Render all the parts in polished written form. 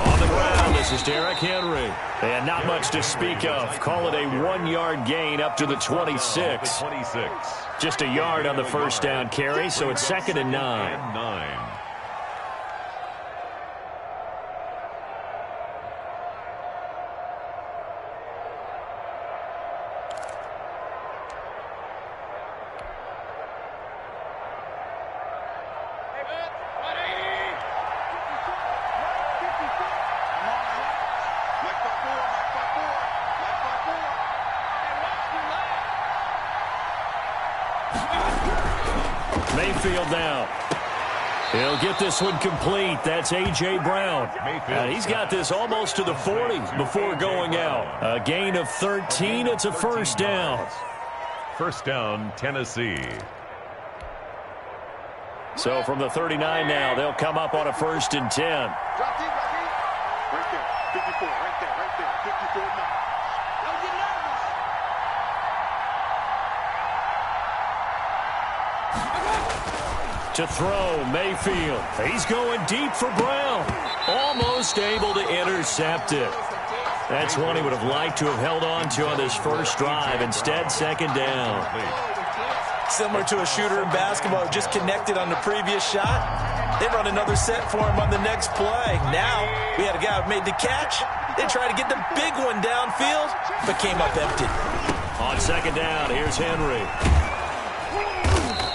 On the ground, this is Derrick Henry. And not much to speak of. Call it a 1-yard gain up to the 26. Just a yard on the first down carry, so it's 2nd and 9. Mayfield now. He'll get this one complete. That's A.J. Brown. And he's got this almost to the 40 before going out. A gain of 13. It's a first down. First down, Tennessee. So from the 39 now, they'll come up on a 1st and 10. Right there, 54, right there, 54 now. Don't get nervous. To throw, Mayfield. He's going deep for Brown. Almost able to intercept it. That's one he would have liked to have held on to on this first drive. Instead, 2nd down. Similar to a shooter in basketball, just connected on the previous shot. They run another set for him on the next play. Now, we had a guy who made the catch. They tried to get the big one downfield, but came up empty. On 2nd down, here's Henry.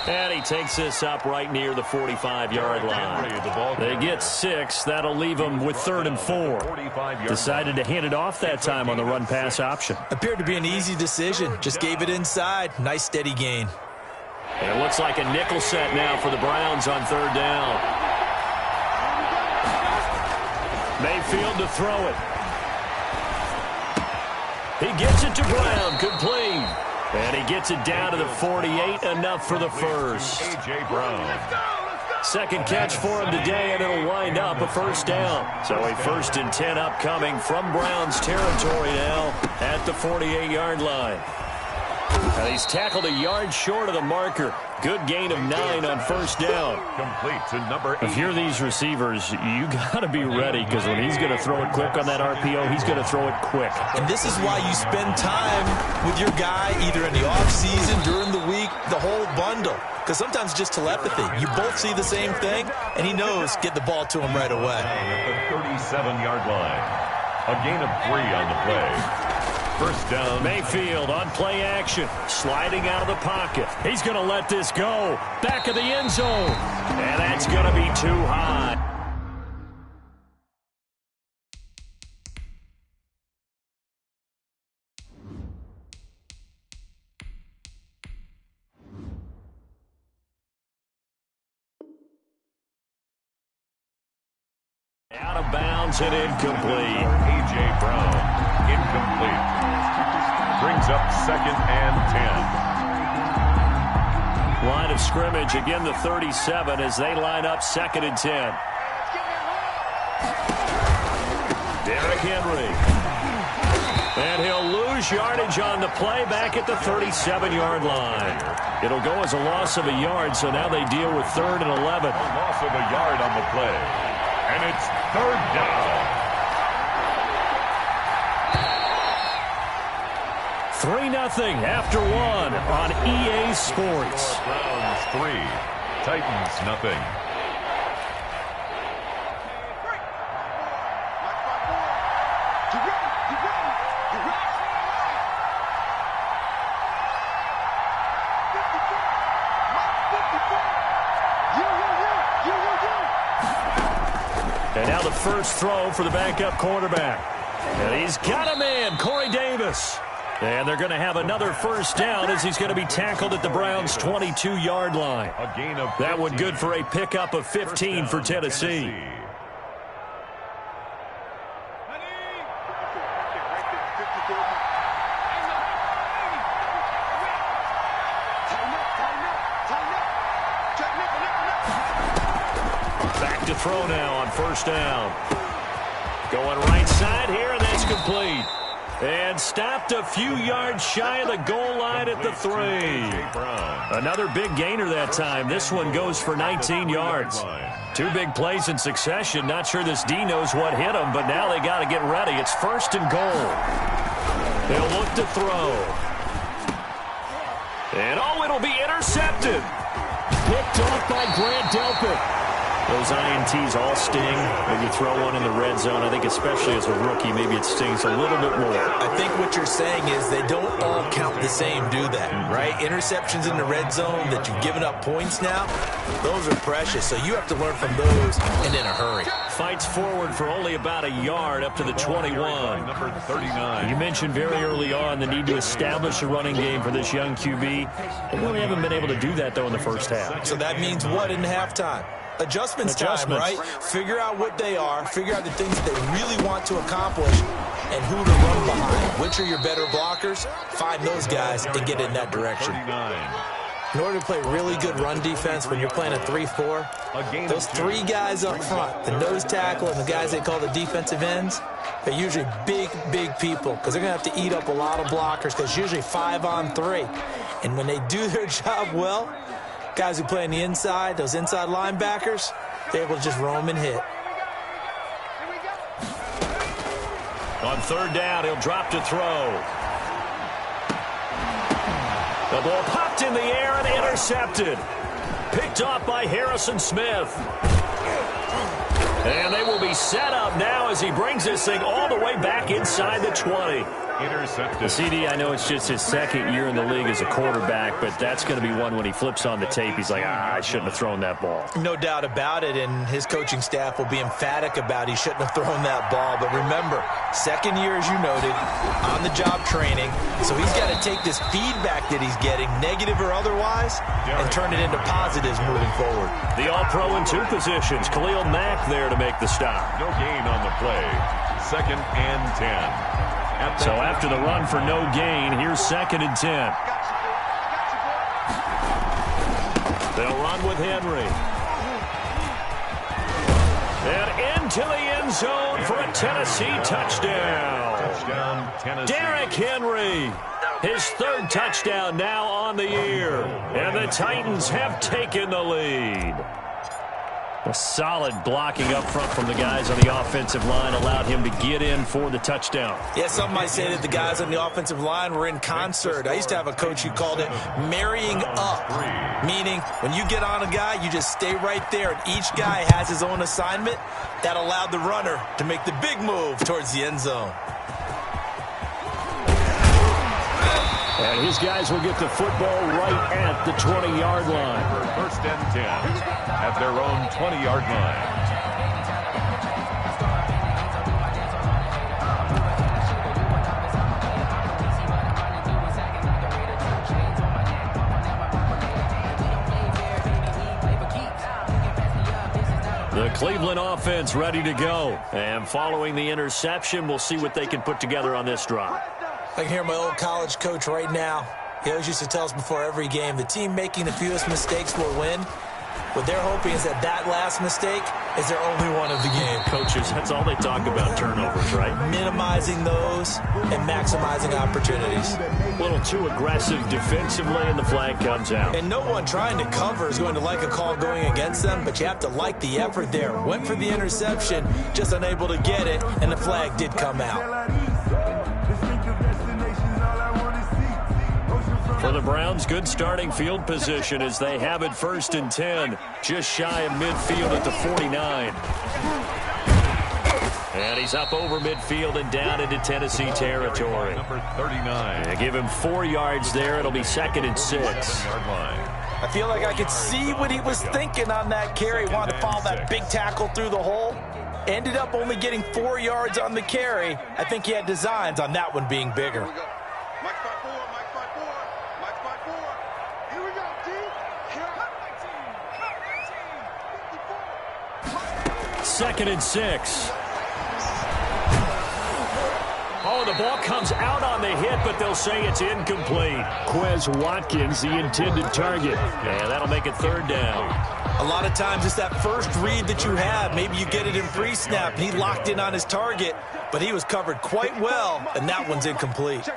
And he takes this up right near the 45-yard line. They get 6. That'll leave them with 3rd and 4. Decided to hand it off that time on the run-pass option. Appeared to be an easy decision. Just gave it inside. Nice, steady gain. And it looks like a nickel set now for the Browns on 3rd down. Mayfield to throw it. He gets it to Brown. Complete. And he gets it down to the 48, enough for the first. A.J. Brown. Second catch for him today, and it'll wind up a first down. So a 1st and 10 upcoming from Browns territory now at the 48-yard line. And he's tackled a yard short of the marker. Good gain of 9 on 1st down. Complete to number 8. If you're these receivers, you got to be ready, because when he's going to throw it quick on that RPO, he's going to throw it quick. And this is why you spend time with your guy either in the offseason, during the week, the whole bundle. Because sometimes just telepathy. You both see the same thing, and he knows get the ball to him right away. At the 37-yard line. A gain of 3 on the play. First down. Mayfield on play action. Sliding out of the pocket. He's going to let this go. Back of the end zone. And that's going to be too high. Out of bounds and incomplete. A.J. Brown. Incomplete. Brings up 2nd and 10. Line of scrimmage, again the 37 as they line up 2nd and 10. Derrick Henry. And he'll lose yardage on the play back at the 37-yard line. It'll go as a loss of a yard, so now they deal with 3rd and 11. A loss of a yard on the play. And it's 3rd down. 3-0 after 1 on EA Sports. Browns 3, Titans nothing. And now the first throw for the backup quarterback. And he's got a man, Corey Davis. And they're going to have another first down as he's going to be tackled at the Browns' 22-yard line. A gain of 15. That one good for a pickup of 15 for Tennessee. Back to throw now on first down. Going right side here, and that's complete. And stopped a few yards shy of the goal line at the 3. Another big gainer that time. This one goes for 19 yards. 2 big plays in succession. Not sure this D knows what hit him, but now they got to get ready. It's 1st and goal. They'll look to throw. And, it'll be intercepted. Picked off by Grant Delpit. Those INTs all sting when you throw one in the red zone. I think especially as a rookie, maybe it stings a little bit more. I think what you're saying is they don't all count the same, do they? Right? Interceptions in the red zone that you've given up points now, those are precious. So you have to learn from those and in a hurry. Fights forward for only about a yard up to the 21. Number 39. You mentioned very early on the need to establish a running game for this young QB. They really haven't been able to do that, though, in the first half. So that means what in halftime? Adjustments time, right? Figure out what they are, figure out the things that they really want to accomplish, and who to run behind. Which are your better blockers? Find those guys and get in that direction. In order to play really good run defense when you're playing a 3-4, those 3 guys up front, the nose tackle and the guys they call the defensive ends, they're usually big, big people because they're going to have to eat up a lot of blockers because it's usually 5-on-3. And when they do their job well, guys who play on the inside, those inside linebackers, they're able to just roam and hit. On 3rd down, he'll drop to throw. The ball popped in the air and intercepted. Picked off by Harrison Smith. And they will be set up now as he brings this thing all the way back inside the 20. Intercepted. CD, I know it's just his 2nd year in the league as a quarterback, but that's going to be one when he flips on the tape. He's like, I shouldn't have thrown that ball. No doubt about it, and his coaching staff will be emphatic about he shouldn't have thrown that ball. But remember, 2nd year, as you noted, on-the-job training, so he's got to take this feedback that he's getting, negative or otherwise, and turn it into positives moving forward. The all-pro in 2 positions. Khalil Mack there to make the stop. No gain on the play. 2nd and 10. So after the run for no gain, here's 2nd and 10. They'll run with Henry. And into the end zone for a Tennessee touchdown. Touchdown, Tennessee. Derrick Henry, his 3rd touchdown now on the year. And the Titans have taken the lead. A solid blocking up front from the guys on the offensive line allowed him to get in for the touchdown. Yeah, some might say that the guys on the offensive line were in concert. I used to have a coach who called it marrying up, meaning when you get on a guy, you just stay right there, and each guy has his own assignment. That allowed the runner to make the big move towards the end zone. And his guys will get the football right at the 20-yard line. 1st and 10 at their own 20-yard line. The Cleveland offense ready to go. And following the interception, we'll see what they can put together on this drive. I can hear my old college coach right now. He always used to tell us before every game, the team making the fewest mistakes will win. What they're hoping is that last mistake is their only one of the game. Coaches, that's all they talk about, turnovers, right? Minimizing those and maximizing opportunities. A little too aggressive defensively, and the flag comes out. And no one trying to cover is going to like a call going against them, but you have to like the effort there. Went for the interception, just unable to get it, and the flag did come out. For the Browns, good starting field position as they have it 1st and 10, just shy of midfield at the 49. And he's up over midfield and down into Tennessee territory. Number 39. They give him 4 yards there. It'll be 2nd and 6. I feel like I could see what he was thinking on that carry. Wanted to follow that big tackle through the hole. Ended up only getting 4 yards on the carry. I think he had designs on that one being bigger. Mike 5-4, Mike 5-4, Mike 5-4. Here we go, T. 2nd and 6. Oh, the ball comes out on the hit, but they'll say it's incomplete. Quez Watkins, the intended target. And that'll make it third down. A lot of times it's that first read that you have. Maybe you get it in pre-snap, and he locked in on his target, but he was covered quite well, and that one's incomplete.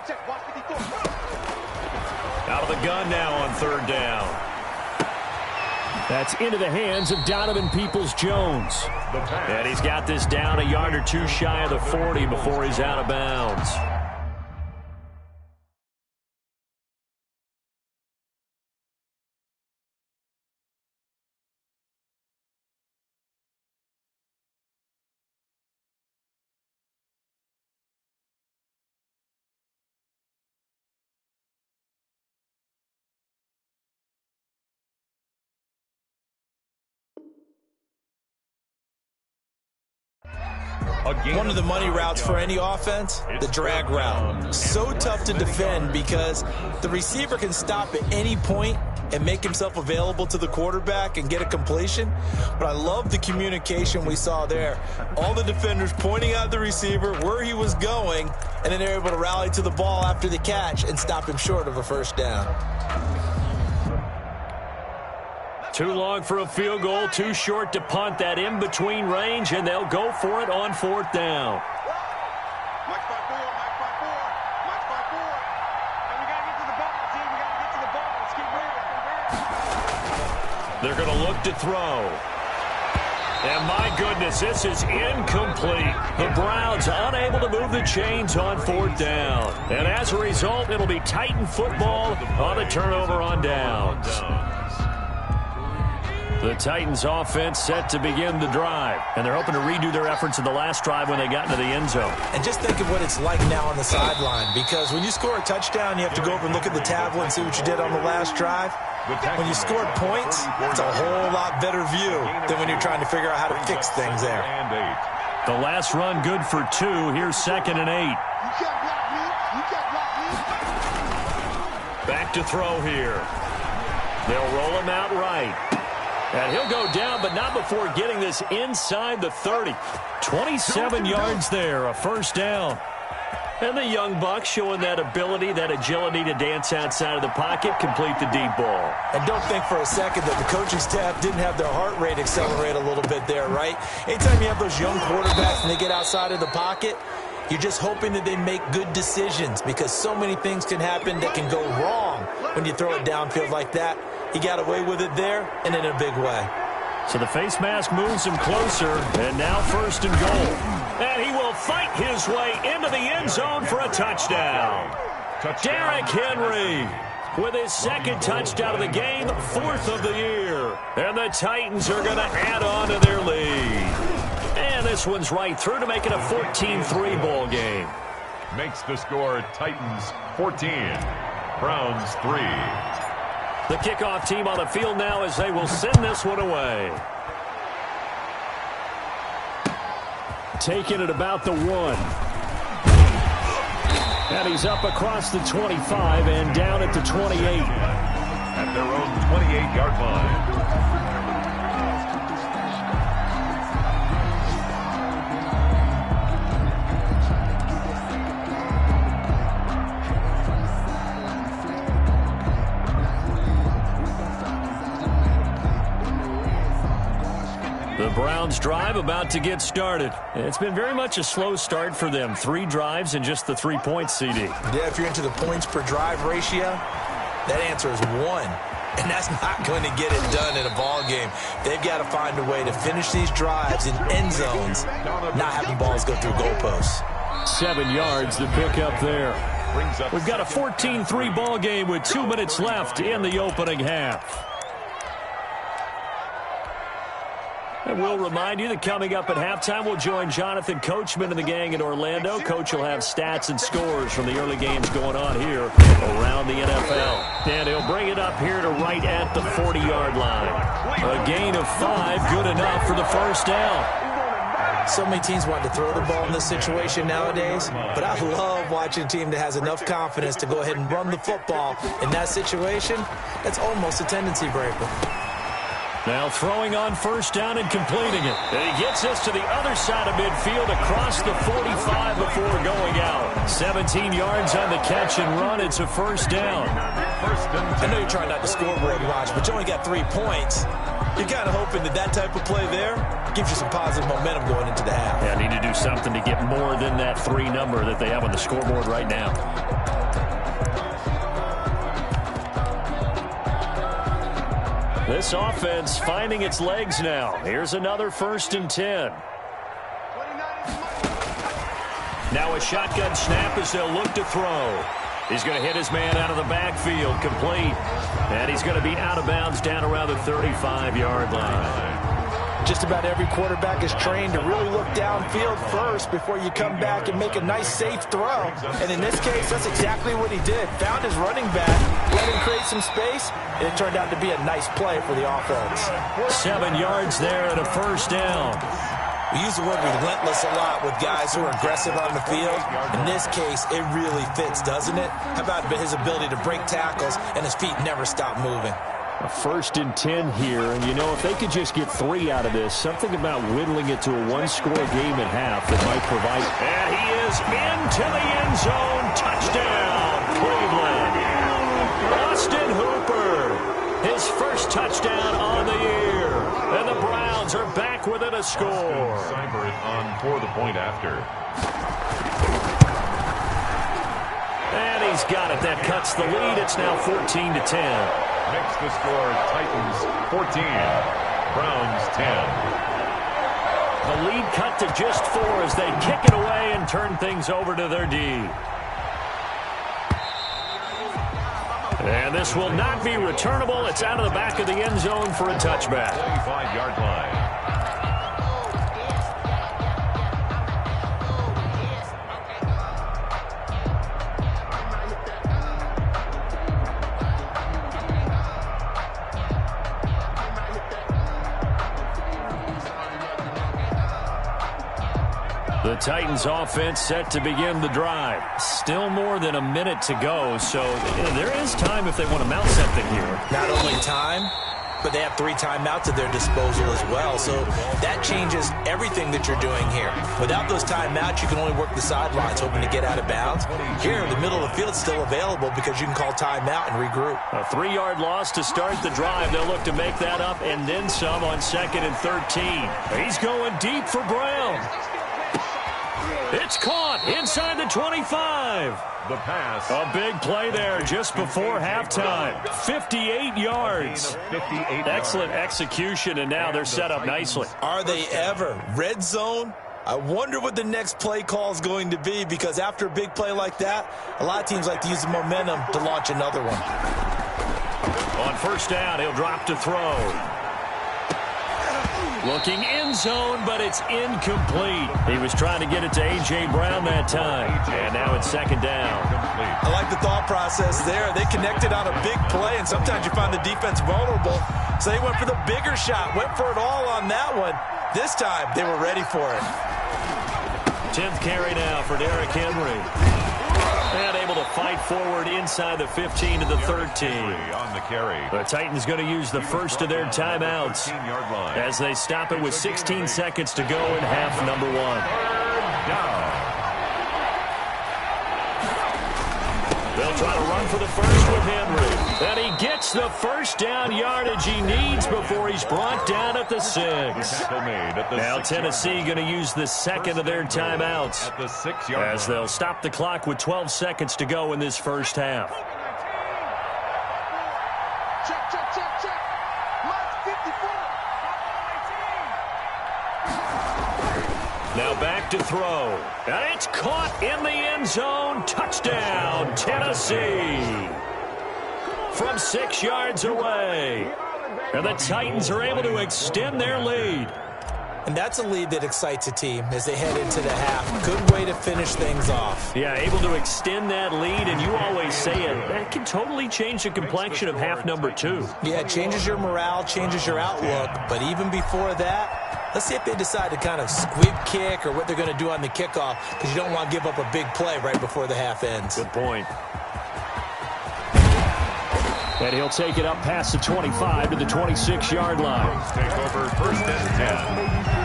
Out of the gun now on third down. That's into the hands of Donovan Peoples-Jones. And he's got this down a yard or two shy of the 40 before he's out of bounds. One of the money routes for any offense, the drag route. So tough to defend because the receiver can stop at any point and make himself available to the quarterback and get a completion. But I love the communication we saw there. All the defenders pointing out the receiver, where he was going, and then they're able to rally to the ball after the catch and stop him short of a first down. Too long for a field goal, too short to punt. That in-between range, and they'll go for it on fourth down. Match by four. And we got to get to the ball, team. We got to get to the ball. Let's keep moving. They're going to look to throw. And my goodness, this is incomplete. The Browns unable to move the chains on fourth down. And as a result, it'll be Titan football on the turnover on downs. The Titans offense set to begin the drive. And they're hoping to redo their efforts in the last drive when they got into the end zone. And just think of what it's like now on the sideline, because when you score a touchdown, you have to go over and look at the tablet and see what you did on the last drive. When you scored points, it's a whole lot better view than when you're trying to figure out how to fix things there. The last run good for 2. Here's 2nd and 8. Back to throw here. They'll roll him out right. And he'll go down, but not before getting this inside the 30. 27 yards there, a first down. And the young buck showing that ability, that agility to dance outside of the pocket, complete the deep ball. And don't think for a second that the coaching staff didn't have their heart rate accelerate a little bit there, right? Anytime you have those young quarterbacks and they get outside of the pocket, you're just hoping that they make good decisions, because so many things can happen that can go wrong when you throw it downfield like that. He got away with it there, and in a big way. So the face mask moves him closer, and now 1st and goal. And he will fight his way into the end zone for a touchdown. Derrick Henry with his 2nd touchdown of the game, 4th of the year. And the Titans are going to add on to their lead. And this one's right through to make it a 14-3 ball game. Makes the score Titans 14, Browns 3. The kickoff team on the field now as they will send this one away. Taking it about the 1. And he's up across the 25 and down at the 28. At their own 28-yard line. The Browns drive about to get started. It's been very much a slow start for them. 3 drives and just the 3 points, CD. Yeah, if you're into the points per drive ratio, that answer is 1. And that's not going to get it done in a ball game. They've got to find a way to finish these drives in end zones, not having balls go through goalposts. 7 yards to pick up there. We've got a 14-3 ball game with 2 minutes left in the opening half. And we'll remind you that coming up at halftime, we'll join Jonathan Coachman and the gang in Orlando. Coach will have stats and scores from the early games going on here around the NFL. And he'll bring it up here to right at the 40-yard line. A gain of 5, good enough for the first down. So many teams want to throw the ball in this situation nowadays, but I love watching a team that has enough confidence to go ahead and run the football in that situation. That's almost a tendency breaker. Now throwing on first down and completing it. And he gets us to the other side of midfield across the 45 before going out. 17 yards on the catch and run. It's a first down. I know you're trying not to scoreboard watch, but you only got 3 points. You're kind of hoping that type of play there gives you some positive momentum going into the half. Yeah, need to do something to get more than that 3 number that they have on the scoreboard right now. This offense finding its legs now. Here's another 1st and 10. Now a shotgun snap as they'll look to throw. He's going to hit his man out of the backfield, complete. And he's going to be out of bounds down around the 35-yard line. Just about every quarterback is trained to really look downfield first before you come back and make a nice, safe throw. And in this case, that's exactly what he did. Found his running back, let him create some space, and it turned out to be a nice play for the offense. 7 yards there and a first down. We use the word relentless a lot with guys who are aggressive on the field. In this case, it really fits, doesn't it? How about his ability to break tackles and his feet never stop moving? A 1st and 10 here, and you know, if they could just get 3 out of this, something about whittling it to a 1-score game at half that might provide. And he is into the end zone. Touchdown, Cleveland. Austin Hooper, his first touchdown on the year. And the Browns are back within a score. Cyber is on for the point after. And he's got it. That cuts the lead. It's now 14-10. Makes the score Titans 14, Browns 10. The lead cut to just 4 as they kick it away and turn things over to their D. And this will not be returnable. It's out of the back of the end zone for a touchback. 25-yard line. The Titans offense set to begin the drive. Still more than a minute to go, so there is time if they want to mount something here. Not only time, but they have 3 timeouts at their disposal as well, so that changes everything that you're doing here. Without those timeouts, you can only work the sidelines, hoping to get out of bounds. Here, the middle of the field is still available because you can call timeout and regroup. A 3-yard loss to start the drive. They'll look to make that up and then some on 2nd and 13. He's going deep for Brown. It's caught inside the 25. The pass. A big play there just before halftime. 58 yards. 58 Excellent execution, and now they're set up nicely. Are they ever? Red zone? I wonder what the next play call is going to be, because after a big play like that, a lot of teams like to use the momentum to launch another one. On first down, he'll drop to throw. Looking end zone, but it's incomplete. He was trying to get it to A.J. Brown that time. And now it's 2nd down. I like the thought process there. They connected on a big play, and sometimes you find the defense vulnerable. So they went for the bigger shot, went for it all on that one. This time, they were ready for it. 10th carry now for Derrick Henry. And able to fight forward inside the 15 to the 13. On the carry. The Titans going to use the first of their timeouts as they stop it with 16 seconds to go in half number 1. Down. They'll try to run for the first with Henry. And he gets the first down yardage he needs before he's brought down at the 6. Now Tennessee going to use the second of their timeouts At the 6-yard as they'll stop the clock with 12 seconds to go in this first half. Check, check, check, check. Mark 54. Now back to throw. And it's caught in the end zone. Touchdown, Tennessee. From 6 yards away. And the Titans are able to extend their lead. And that's a lead that excites a team as they head into the half. Good way to finish things off. Yeah, able to extend that lead, and you always say it, that can totally change the complexion of half number 2. Yeah, it changes your morale, changes your outlook. But even before that, let's see if they decide to kind of squib kick or what they're going to do on the kickoff, because you don't want to give up a big play right before the half ends. Good point. And he'll take it up past the 25 to the 26-yard line. Take over 1st and 10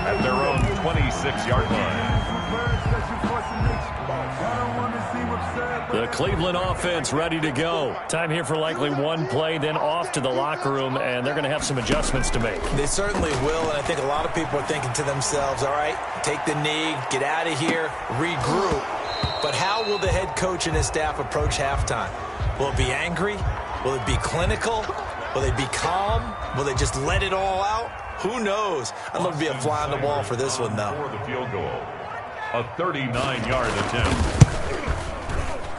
at their own 26-yard line. The Cleveland offense ready to go. Time here for likely one play, then off to the locker room, and they're going to have some adjustments to make. They certainly will, and I think a lot of people are thinking to themselves, all right, take the knee, get out of here, regroup. But how will the head coach and his staff approach halftime? Will it be angry? Will it be clinical? Will they be calm? Will they just let it all out? Who knows? I'd love to be a fly on the wall for this one, though. For the field goal, a 39-yard attempt.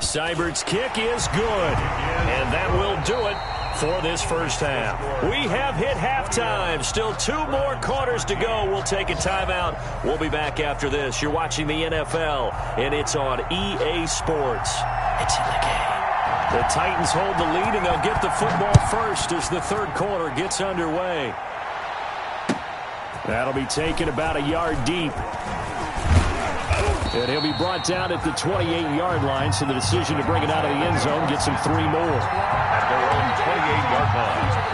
Seibert's kick is good, and that will do it for this first half. We have hit halftime. Still 2 more quarters to go. We'll take a timeout. We'll be back after this. You're watching the NFL, and it's on EA Sports. It's in the game. The Titans hold the lead, and they'll get the football first as the third quarter gets underway. That'll be taken about a yard deep. And he'll be brought down at the 28-yard line, so the decision to bring it out of the end zone gets him 3 more. At their own 28-yard line.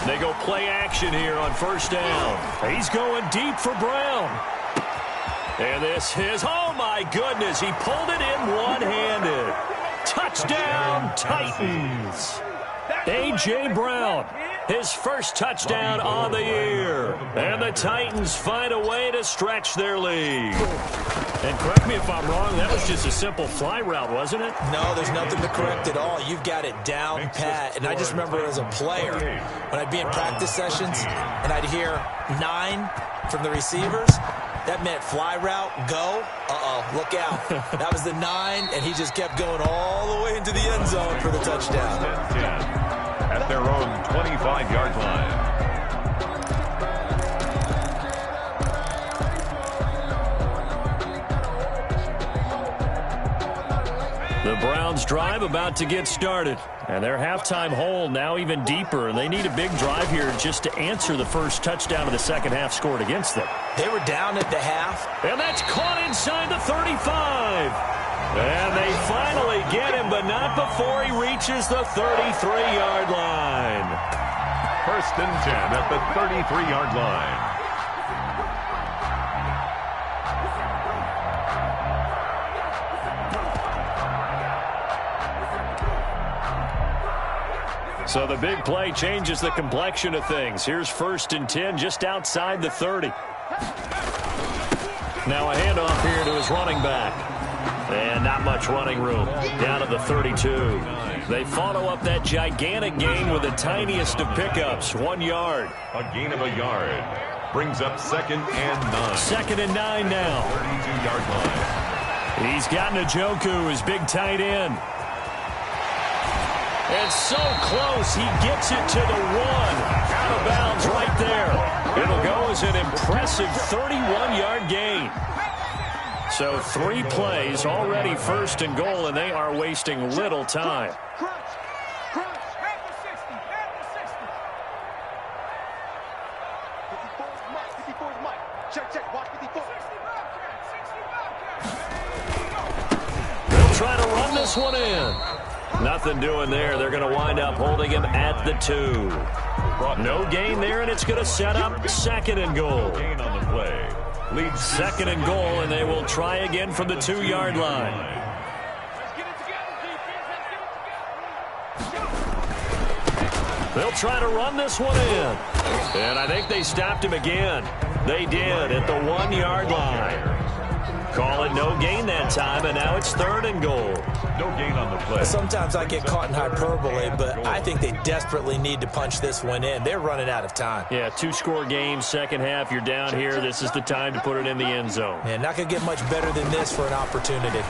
They go play action here on first down. He's going deep for Brown. And this is, oh my goodness, he pulled it in one-handed. Touchdown, Titans. A.J. Brown, his first touchdown on the year. And the Titans find a way to stretch their lead. And correct me if I'm wrong, that was just a simple fly route, wasn't it? No, there's nothing to correct at all. You've got it down pat. And I just remember as a player, when I'd be in practice sessions and I'd hear 9 from the receivers, that meant fly route, go. Look out. That was the 9, and he just kept going all the way into the end zone for the touchdown. 10 at their own 25-yard line. The Browns drive about to get started. And their halftime hole now even deeper. And they need a big drive here just to answer the first touchdown of the second half scored against them. They were down at the half. And that's caught inside the 35. And they finally get him, but not before he reaches the 33-yard line. 1st and 10 at the 33-yard line. So the big play changes the complexion of things. Here's 1st and 10 just outside the 30. Now a handoff here to his running back. And not much running room. Down to the 32. They follow up that gigantic gain with the tiniest of pickups. 1 yard. A gain of a yard. Brings up 2nd and 9. 2nd and 9 now. 32-yard line. He's got Njoku, his big tight end. And so close, he gets it to the 1. Out of bounds right there. It'll go as an impressive 31-yard gain. So 3 plays, already 1st and goal, and they are wasting little time. They'll try to run this one in. Nothing doing there. They're going to wind up holding him at the 2. No gain there, and it's going to set up 2nd and goal. Gain on the play. Leads 2nd and goal, and they will try again from the 2-yard line. They'll try to run this one in. And I think they stopped him again. They did at the 1-yard line. Call it no gain that time, and now it's 3rd and goal. No gain on the play. Sometimes I get caught in hyperbole, but I think they desperately need to punch this one in. They're running out of time. Yeah, 2-score game, second half. You're down here. This is the time to put it in the end zone. Man, not going to get much better than this for an opportunity.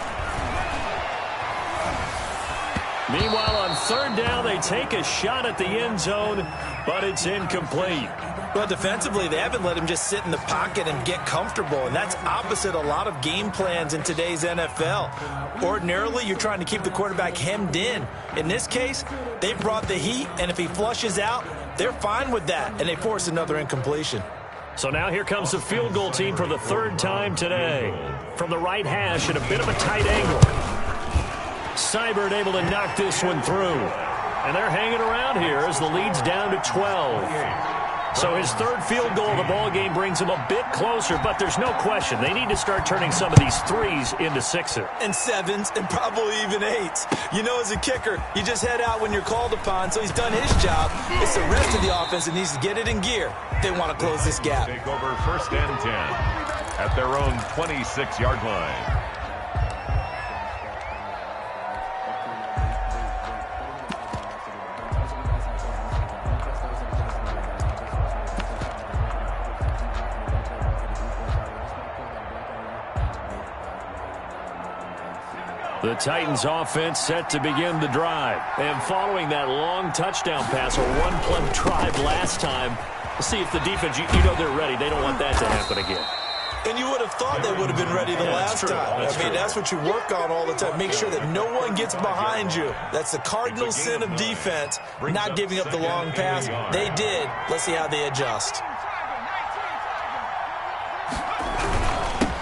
Meanwhile, on 3rd down, they take a shot at the end zone, but it's incomplete. Well, defensively, they haven't let him just sit in the pocket and get comfortable, and that's opposite a lot of game plans in today's NFL. Ordinarily, you're trying to keep the quarterback hemmed in. In this case, they brought the heat, and if he flushes out, they're fine with that, and they force another incompletion. So now here comes the field goal team for the third time today. From the right hash at a bit of a tight angle. Seibert able to knock this one through. And they're hanging around here as the lead's down to 12. So his third field goal of the ball game brings him a bit closer, but there's no question they need to start turning some of these threes into sixes. And sevens, and probably even eights. You know, as a kicker, you just head out when you're called upon, so he's done his job. It's the rest of the offense that needs to get it in gear if they want to close this gap. Take over first and 10 at their own 26-yard line. The Titans offense set to begin the drive. And following that long touchdown pass, a one-play drive last time, see if the defense, you know they're ready. They don't want that to happen again. And you would have thought they would have been ready the last time. That's what you work on all the time. Make sure that no one gets behind you. That's the cardinal sin of defense, not giving up the long pass. They did. Let's see how they adjust.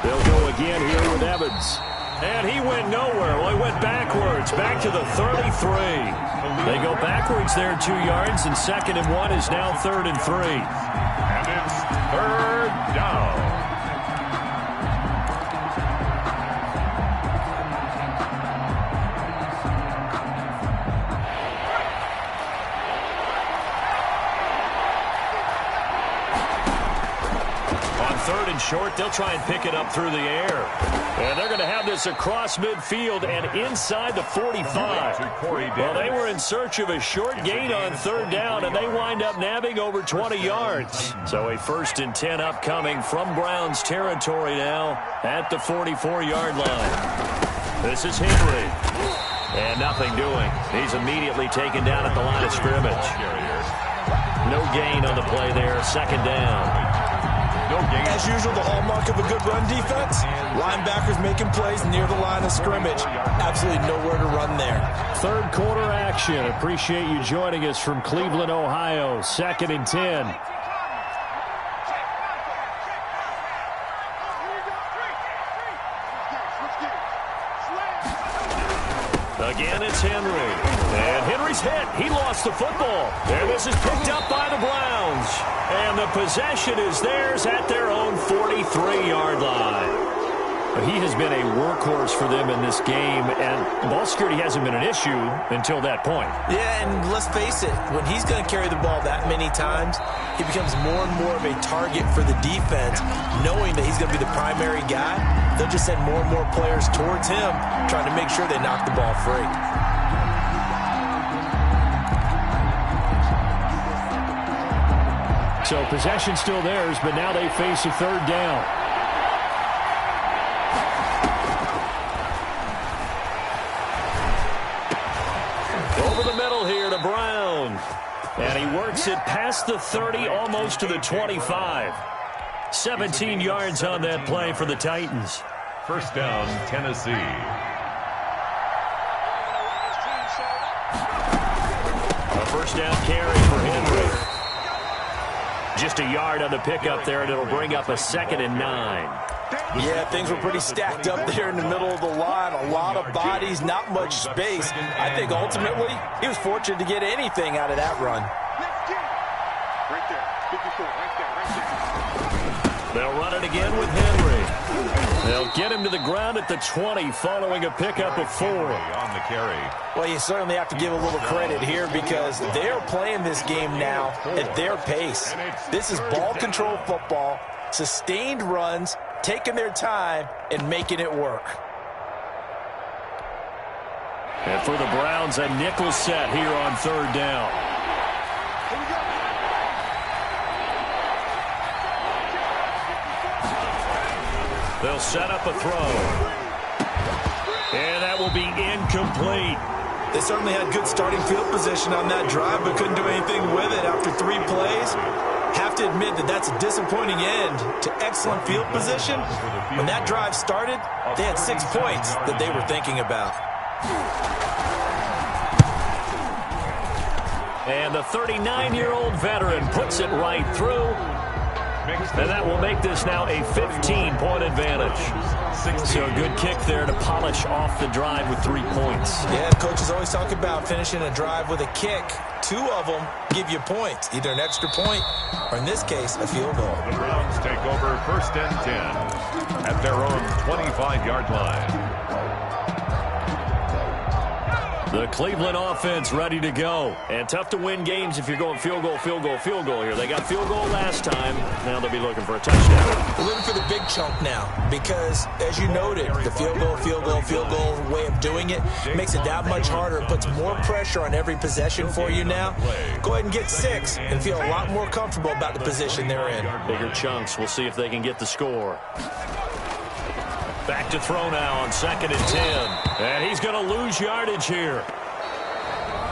They'll go again here with Evans. And he went nowhere. Well, he went backwards, back to the 33. They go backwards there 2 yards, and 2nd and 1 is now 3rd and 3. And it's 3rd down. On 3rd and short, they'll try and pick it up through the air. And they're going to have this across midfield and inside the 45. Well, they were in search of a short gain on 3rd down, and they wind up nabbing over 20 yards. So a 1st and 10 upcoming from Browns territory now at the 44-yard line. This is Henry. And nothing doing. He's immediately taken down at the line of scrimmage. No gain on the play there. 2nd down. As usual, the hallmark of a good run defense, linebackers making plays near the line of scrimmage. Absolutely nowhere to run there. 3rd quarter action. Appreciate you joining us from Cleveland, Ohio. 2nd and 10. Again, it's Henry. And Henry's hit. He lost the football. And this is picked up by the Browns. And the possession is theirs at their own 43-yard line. He has been a workhorse for them in this game, and ball security hasn't been an issue until that point. Yeah, and let's face it, when he's going to carry the ball that many times, he becomes more and more of a target for the defense, knowing that he's going to be the primary guy. They'll just send more and more players towards him, trying to make sure they knock the ball free. So possession still theirs, but now they face a 3rd down. Over the middle here to Brown. And he works it past the 30, almost to the 25. 17 yards on that play for the Titans. 1st down, Tennessee. A 1st down carry for Henry. Just a yard on the pickup there, and it'll bring up a 2nd and 9. Yeah, things were pretty stacked up there in the middle of the line. A lot of bodies, not much space. I think ultimately he was fortunate to get anything out of that run. Right there. 54. Right there. They'll run it again with Henry. They'll get him to the ground at the 20 following a pickup of 4. On the carry. Well, you certainly have to give a little credit here because they're playing this game now at their pace. This is ball control football, sustained runs, taking their time and making it work. And for the Browns, a nickel set here on 3rd down. They'll set up a throw. And that will be incomplete. They certainly had good starting field position on that drive, but couldn't do anything with it after 3 plays. Have to admit that that's a disappointing end to excellent field position. When that drive started, they had 6 points that they were thinking about. And the 39-year-old veteran puts it right through. And that will make this now a 15-point advantage. So a good kick there to polish off the drive with 3 points. Yeah, coaches always talk about finishing a drive with a kick. 2 of them give you points, either an extra point or, in this case, a field goal. The Browns take over 1st and 10 at their own 25-yard line. The Cleveland offense ready to go. And tough to win games if you're going field goal, field goal, field goal here. They got field goal last time. Now they'll be looking for a touchdown. We're looking for the big chunk now because, as you noted, the field goal, field goal, field goal way of doing it makes it that much harder. It puts more pressure on every possession for you now. Go ahead and get 6 and feel a lot more comfortable about the position they're in. Bigger chunks. We'll see if they can get the score. Back to throw now on 2nd and 10. And he's going to lose yardage here,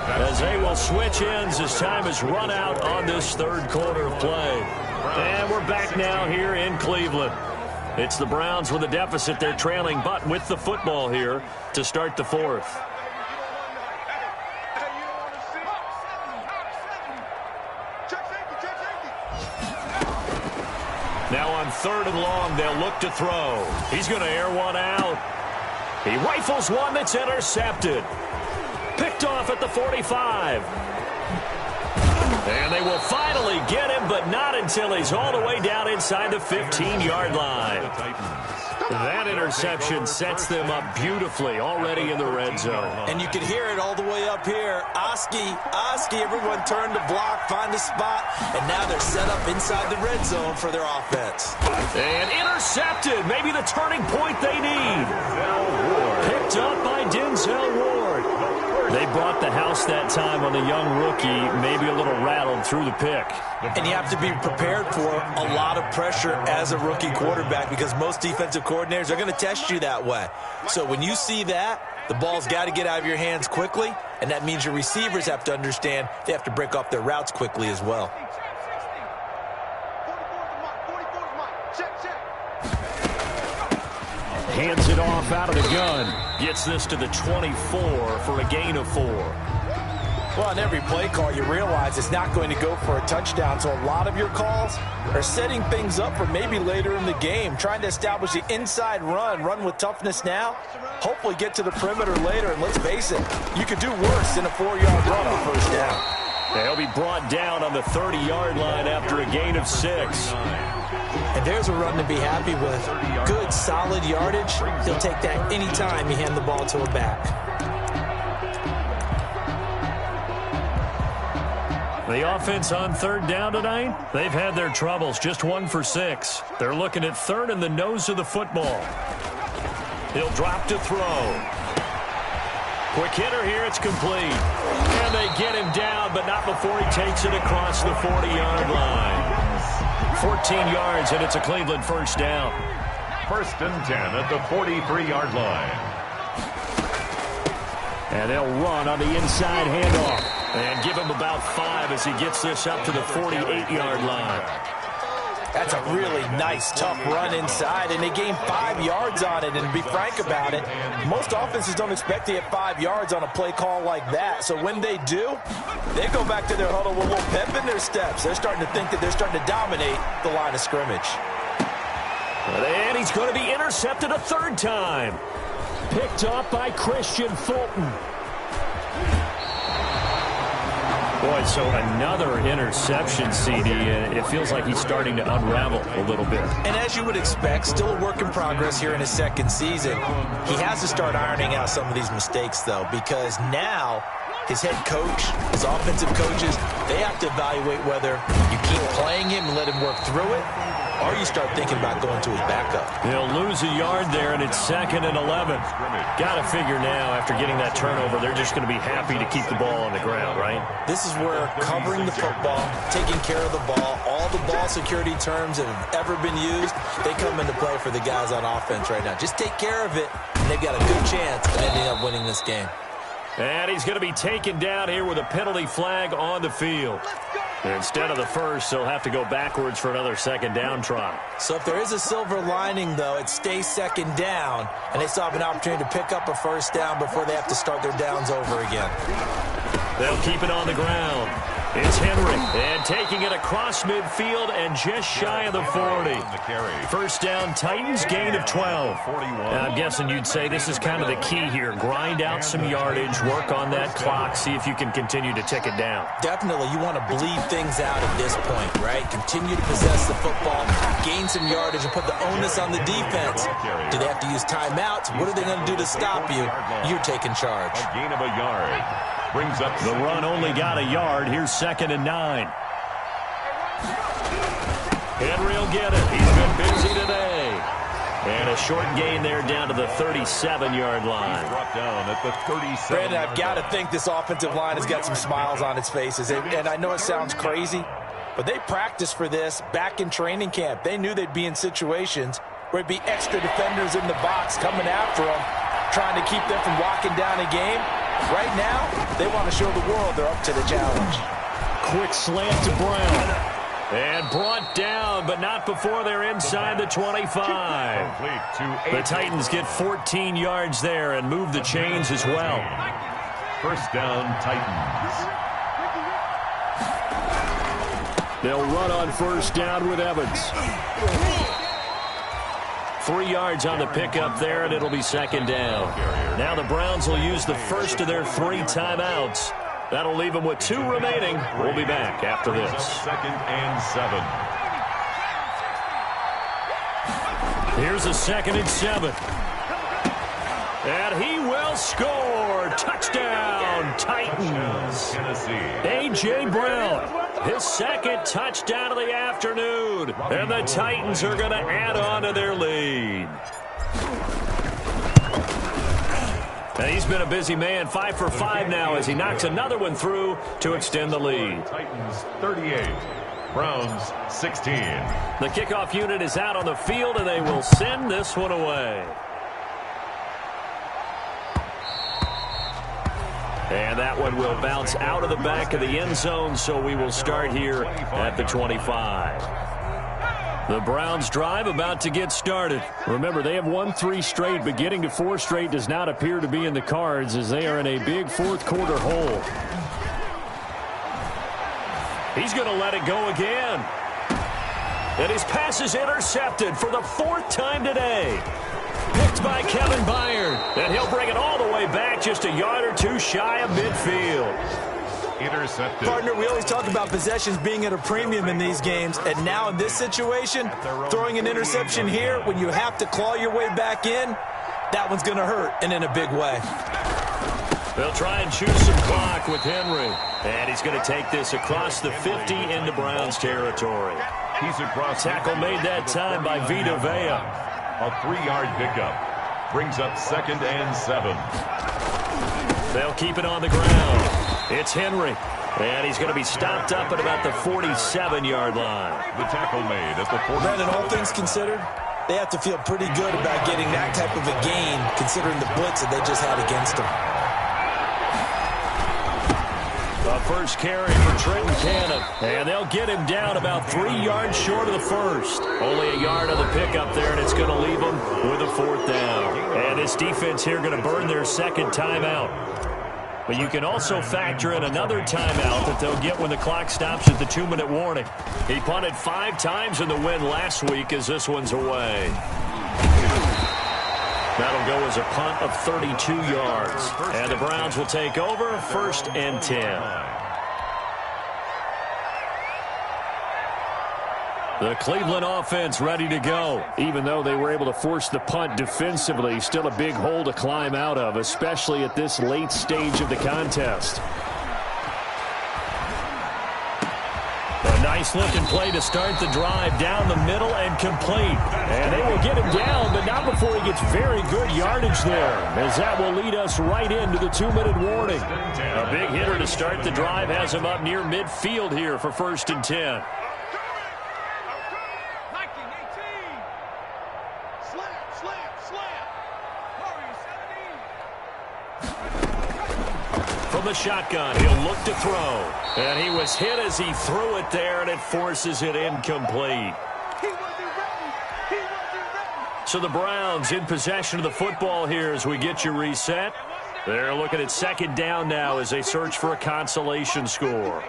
as they will switch ends as time has run out on this 3rd quarter of play. And we're back now here in Cleveland. It's the Browns with a deficit. They're trailing, but with the football here to start the 4th. Now on 3rd and long, they'll look to throw. He's going to air one out. He rifles one that's intercepted. Picked off at the 45. And they will finally get him, but not until he's all the way down inside the 15-yard line. That interception sets them up beautifully already in the red zone. And you can hear it all the way up here. Oski, everyone turned to block, find a spot, and now they're set up inside the red zone for their offense. And intercepted, maybe the turning point they need. Picked up by Denzel Ward. They brought the house that time on the young rookie, maybe a little rattled through the pick. And you have to be prepared for a lot of pressure as a rookie quarterback because most defensive coordinators are going to test you that way. So when you see that, the ball's got to get out of your hands quickly, and that means your receivers have to understand they have to break off their routes quickly as well. Hands it off out of the gun. Gets this to the 24 for a gain of 4. Well, on every play call, you realize it's not going to go for a touchdown. So a lot of your calls are setting things up for maybe later in the game, trying to establish the inside run with toughness now, hopefully get to the perimeter later. And let's face it, you could do worse than a 4-yard run on 1st down. They'll be brought down on the 30-yard line after a gain of 6. And there's a run to be happy with. Good, solid yardage. He'll take that anytime you hand the ball to a back. The offense on 3rd down tonight, they've had their troubles. Just 1 for 6. They're looking at 3rd and the nose of the football. He'll drop to throw. Quick hitter here, it's complete. And they get him down, but not before he takes it across the 40-yard line. 14 yards, and it's a Cleveland 1st down. 1st and 10 at the 43-yard line. And they'll run on the inside handoff. And give him about 5 as he gets this up to the 48-yard line. That's a really nice, tough run inside, and they gain 5 yards on it. And to be frank about it, most offenses don't expect to get 5 yards on a play call like that. So when they do, they go back to their huddle with a little pep in their steps. They're starting to think that they're starting to dominate the line of scrimmage. And he's going to be intercepted a 3rd time. Picked up by Christian Fulton. Boy, so another interception, CD. It feels like he's starting to unravel a little bit. And as you would expect, still a work in progress here in his 2nd season. He has to start ironing out some of these mistakes, though, because now his head coach, his offensive coaches, they have to evaluate whether you keep playing him and let him work through it, or you start thinking about going to his backup. He'll lose a yard there, and it's 2nd and 11. Got to figure now, after getting that turnover, they're just going to be happy to keep the ball on the ground, right? This is where covering the football, taking care of the ball, all the ball security terms that have ever been used, they come into play for the guys on offense right now. Just take care of it, and they've got a good chance of ending up winning this game. And he's going to be taken down here with a penalty flag on the field. Instead of the first, they'll have to go backwards for another 2nd down try. So if there is a silver lining, though, it stays 2nd down, and they still have an opportunity to pick up a 1st down before they have to start their downs over again. They'll keep it on the ground. It's Henry, and taking it across midfield and just shy of the 40. First down, Titans, gain of 12. I'm guessing you'd say this is kind of the key here. Grind out some yardage, work on that clock, see if you can continue to tick it down. Definitely, you want to bleed things out at this point, right? Continue to possess the football, gain some yardage, and put the onus on the defense. Do they have to use timeouts? What are they going to do to stop you? You're taking charge. A gain of a yard. Brings up the run only got a yard. Here's 2nd and 9. Henry will get it. He's been busy today. And a short gain there down to the 37-yard line. Brought down at the 37. Brandon, I've got to think this offensive line has got some smiles on its faces. And I know it sounds crazy, but they practiced for this back in training camp. They knew they'd be in situations where it'd be extra defenders in the box coming after them, trying to keep them from walking down a game. Right now, they want to show the world they're up to the challenge. Quick slant to Brown. And brought down, but not before they're inside the 25. The Titans get 14 yards there and move the chains as well. First down, Titans. They'll run on first down with Evans. 3 yards on the pickup there, and it'll be 2nd down. Now the Browns will use the first of their 3 timeouts. That'll leave them with 2 remaining. We'll be back after this. 2nd and 7. Here's a 2nd and 7. And he will score. Touchdown, Titans. A.J. Brown, his 2nd touchdown of the afternoon. And the Titans are going to add on to their lead. And he's been a busy man, 5 for 5 now as he knocks another one through to extend the lead. Titans 38, Browns 16. The kickoff unit is out on the field, and they will send this one away. And that one will bounce out of the back of the end zone, so we will start here at the 25. The Browns drive about to get started. Remember, they have won 3 straight, but getting to 4 straight does not appear to be in the cards as they are in a big 4th quarter hole. He's going to let it go again. And his pass is intercepted for the 4th time today. Picked by Kevin Byard. And he'll bring it all the way back just a yard or 2 shy of midfield. Intercepted. Partner, we always talk about possessions being at a premium in these games, and now in this situation, throwing an interception here when you have to claw your way back in, that one's going to hurt, and in a big way. They'll try and choose some clock with Henry. And he's going to take this across the 50 into Browns territory. He's across. Tackle made that time by Vita Vea. A 3-yard pickup. Brings up 2nd and 7. They'll keep it on the ground. It's Henry. And he's going to be stopped up at about the 47-yard line. The tackle made at the 40. Brandon, all things considered, they have to feel pretty good about getting that type of a gain considering the blitz that they just had against them. The first carry for Trenton Cannon. And they'll get him down about 3 yards short of the first. Only a yard on the pickup there, and it's going to leave them with a 4th down. And this defense here going to burn their 2nd timeout. But you can also factor in another timeout that they'll get when the clock stops at the 2-minute warning. He punted 5 times in the win last week as this one's away. That'll go as a punt of 32 yards. And the Browns will take over 1st and 10. The Cleveland offense ready to go. Even though they were able to force the punt defensively, still a big hole to climb out of, especially at this late stage of the contest. A nice-looking play to start the drive down the middle and complete. And they will get him down, but not before he gets very good yardage there, as that will lead us right into the 2-minute warning. A big hitter to start the drive has him up near midfield here for 1st and 10. From the shotgun, he'll look to throw. And he was hit as he threw it there, and it forces it incomplete. So the Browns in possession of the football here as we get you reset. They're looking at 2nd down now as they search for a consolation score.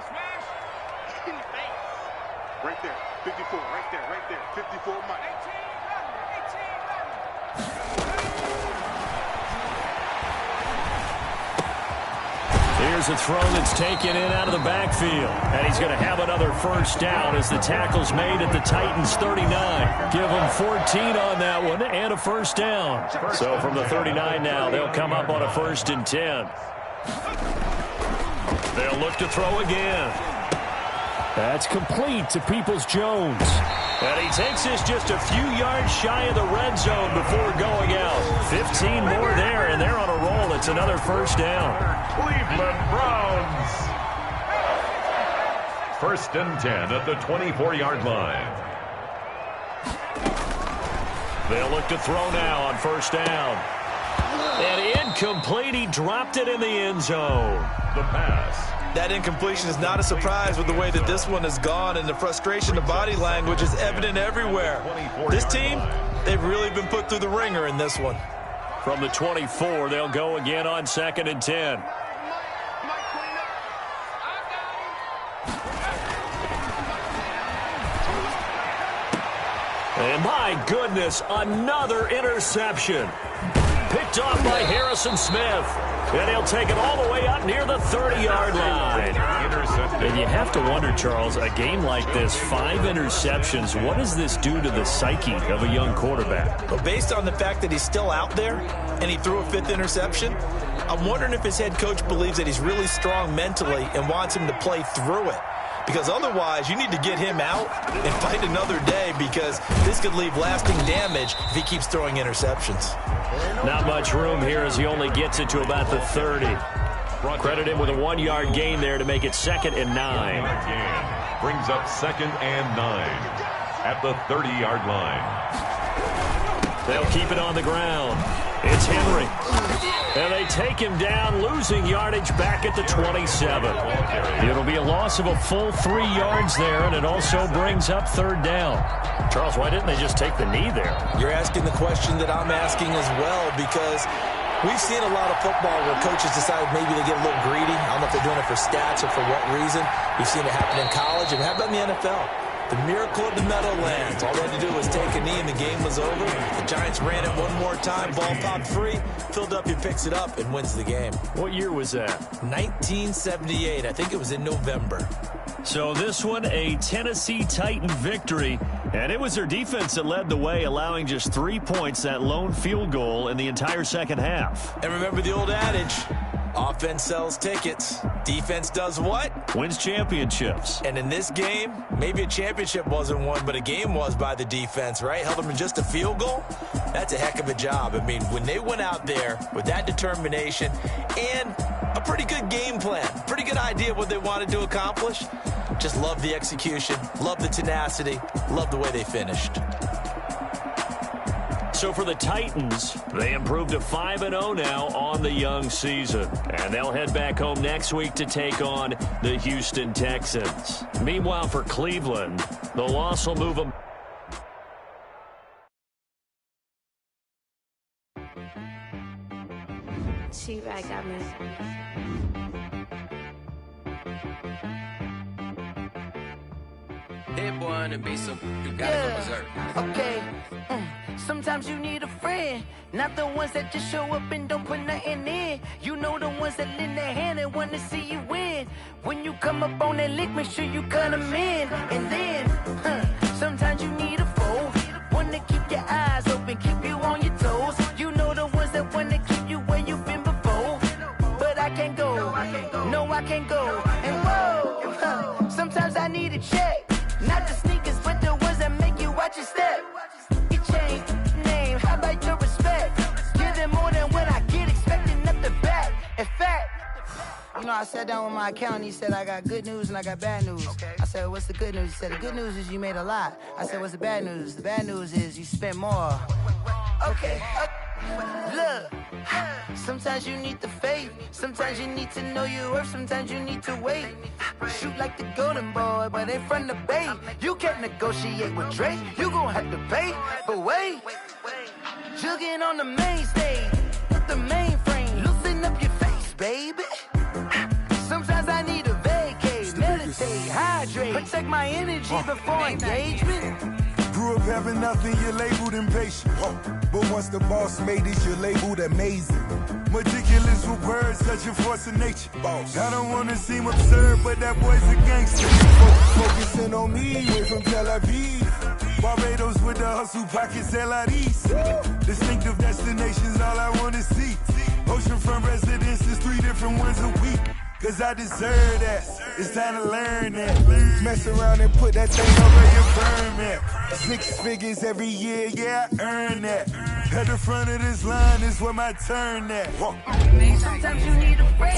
Here's a throw that's taken in out of the backfield. And he's going to have another first down as the tackle's made at the Titans' 39. Give them 14 on that one and a first down. So from the 39 now, they'll come up on a 1st and 10. They'll look to throw again. That's complete to Peoples-Jones. And he takes this just a few yards shy of the red zone before going out. 15 more there, and they're on a roll. It's another first down. Cleveland Browns. 1st and 10 at the 24-yard line. They'll look to throw now on 1st down. And incomplete. He dropped it in the end zone. The pass. That incompletion is not a surprise with the way that this one has gone, and the frustration of body language is evident everywhere. This team, they've really been put through the ringer in this one. From the 24, they'll go again on 2nd and 10. And my goodness, another interception. Picked off by Harrison Smith. And he'll take it all the way up near the 30-yard line. And you have to wonder, Charles, a game like this, 5 interceptions, what does this do to the psyche of a young quarterback? Well, based on the fact that he's still out there and he threw a 5th interception, I'm wondering if his head coach believes that he's really strong mentally and wants him to play through it. Because otherwise, you need to get him out and fight another day, because this could leave lasting damage if he keeps throwing interceptions. Not much room here as he only gets it to about the 30. Credit him with a 1-yard gain there to make it 2nd and 9. Brings up 2nd and 9 at the 30-yard line. They'll keep it on the ground. It's Henry. And they take him down, losing yardage back at the 27. It'll be a loss of a full 3 yards there, and it also brings up 3rd down. Charles, why didn't they just take the knee there? You're asking the question that I'm asking as well, because we've seen a lot of football where coaches decide maybe they get a little greedy. I don't know if they're doing it for stats or for what reason. We've seen it happen in college, and how about in the NFL? The miracle of the Meadowlands. All they had to do was take a knee and the game was over. The Giants ran it one more time. Ball popped free. Philadelphia picks it up and wins the game. What year was that? 1978. I think it was in November. So this one, a Tennessee Titan victory. And it was their defense that led the way, allowing just 3 points, that lone field goal in the entire second half. And remember the old adage, offense sells tickets. Defense does what? Wins championships. And in this game, maybe a championship wasn't won, but a game was by the defense, right? Held them in just a field goal. That's a heck of a job. I mean, when they went out there with that determination and a pretty good game plan, pretty good idea of what they wanted to accomplish, just love the execution, love the tenacity, love the way they finished. So for the Titans, they improved to 5-0 now on the young season. And they'll head back home next week to take on the Houston Texans. Meanwhile, for Cleveland, the loss will move them. She-Rag got me. Hit one and be some, you gotta go berserk. Okay. Sometimes you need a friend, not the ones that just show up and don't put nothing in. You know, the ones that lend their hand and want to see you win. When you come up on that lick, make sure you cut them in. And then, sometimes you need a foe, one to keep your eyes open, keep you on your toes. You know, the ones that want to keep you where you've been before. But I can't go, no, I can't go. And whoa, sometimes I need a check. Not the sneakers, but the ones that make you watch your step. You change name, how about your respect? Give them more than what I get, expecting up the back. In fact, you know, I sat down with my accountant. He said, I got good news and I got bad news. I said, what's the good news? He said, the good news is you made a lot. I said, what's the bad news? The bad news is you spent more. Okay. Look, sometimes you need the faith. Sometimes you need to know your worth. Sometimes you need to wait. Shoot like the golden boy, but in front of bait. You can't negotiate with Drake. You gon' have to pay. But wait, jugging on the main stage with the mainframe. Loosen up your face, baby. Sometimes I need a vacate, meditate, hydrate, protect my energy before engagement. grew up having nothing, you're labeled impatient. But once the boss made it, you're labeled amazing. Meticulous with words, such a force of nature. I don't wanna seem absurd, but that boy's a gangster. Focusing on me, way from Tel Aviv. Barbados with the hustle, pockets out east. Distinctive destinations, all I wanna see. Oceanfront residences, 3 different ones a week. Cause I deserve that, it's time to learn that. Mess around and put that thing over your firm at. 6 figures every year, yeah, I earn that. At the front of this line is where my turn at. Sometimes you need a friend,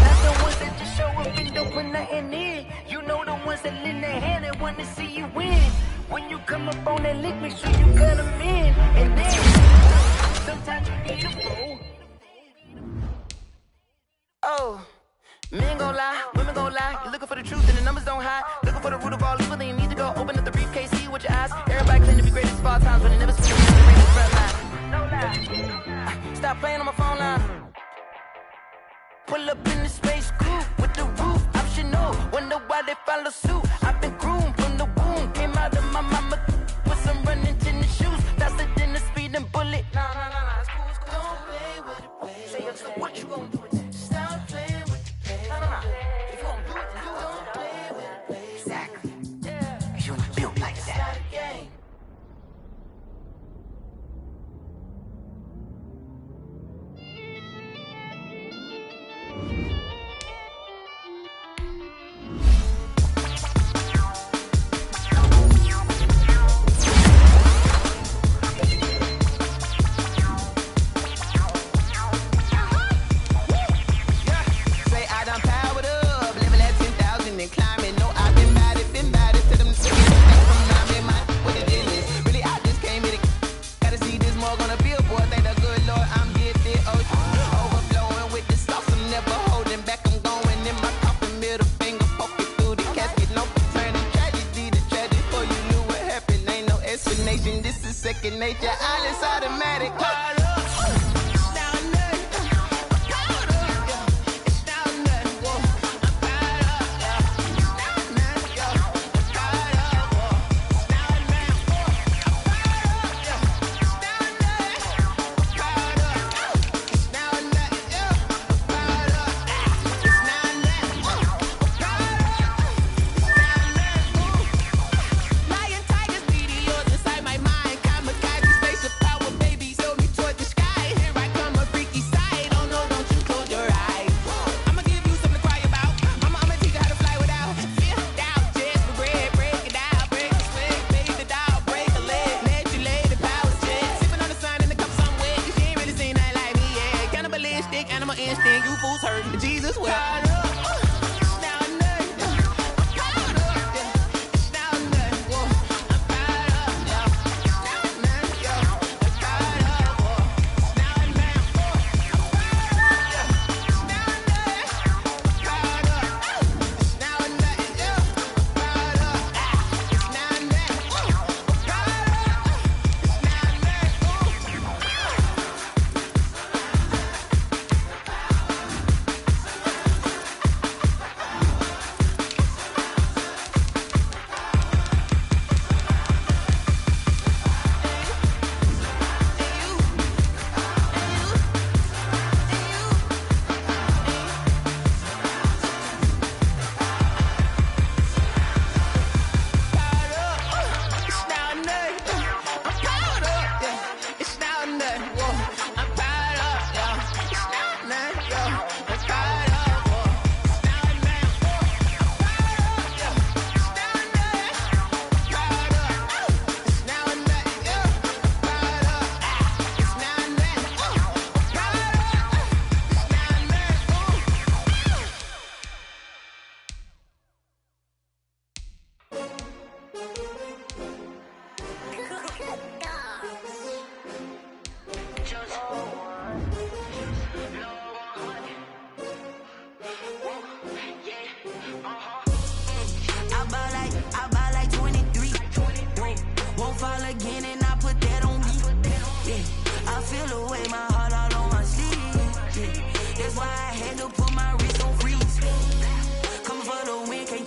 not the ones that just show up and don't put nothing in. You know the ones that lend their hand and want to see you win. When you come up on that lick, make sure you cut them in. And then, sometimes you need a fool. Oh. Men gon' lie, women gon' lie. You're looking for the truth and the numbers don't hide. Looking for the root of all evil, then you need to go open up the briefcase, see with your eyes. Everybody claim to be greatest of all times, but it never speaks to the greatest front line. No lie. Stop playing on my phone line. Pull up in the space coupe with the roof optional. Wonder why they follow suit. I've been groomed from the womb. Came out of my mama with some running tennis shoes. Faster than the speeding bullet. Nah, it's cool, it's cool. Don't play with it, baby. Say so what you gon' do with it? Stop playing with it. If you gon' do it, then you don't play with it, baby. Exactly. Yeah. Cause you ain't built like that. It's not a game. Second nature, all is automatic.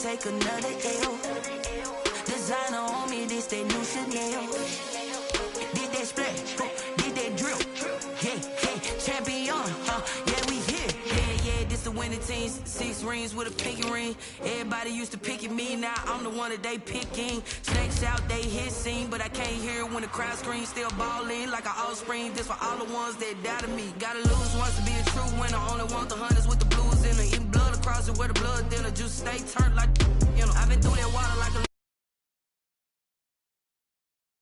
take another L. This designer on me, this that new Chanel. Did that splash, did that drip. Yeah, champion, yeah, we here. Yeah, this the winning team. 6 rings with a pinky ring. Everybody used to pick at me, now I'm the one that they picking. Snakes out, they hit scene, but I can't hear it when the crowd screams. Still ballin' like an offspring. This for all the ones that doubted me. Gotta lose once to be a true winner. Only want the hunters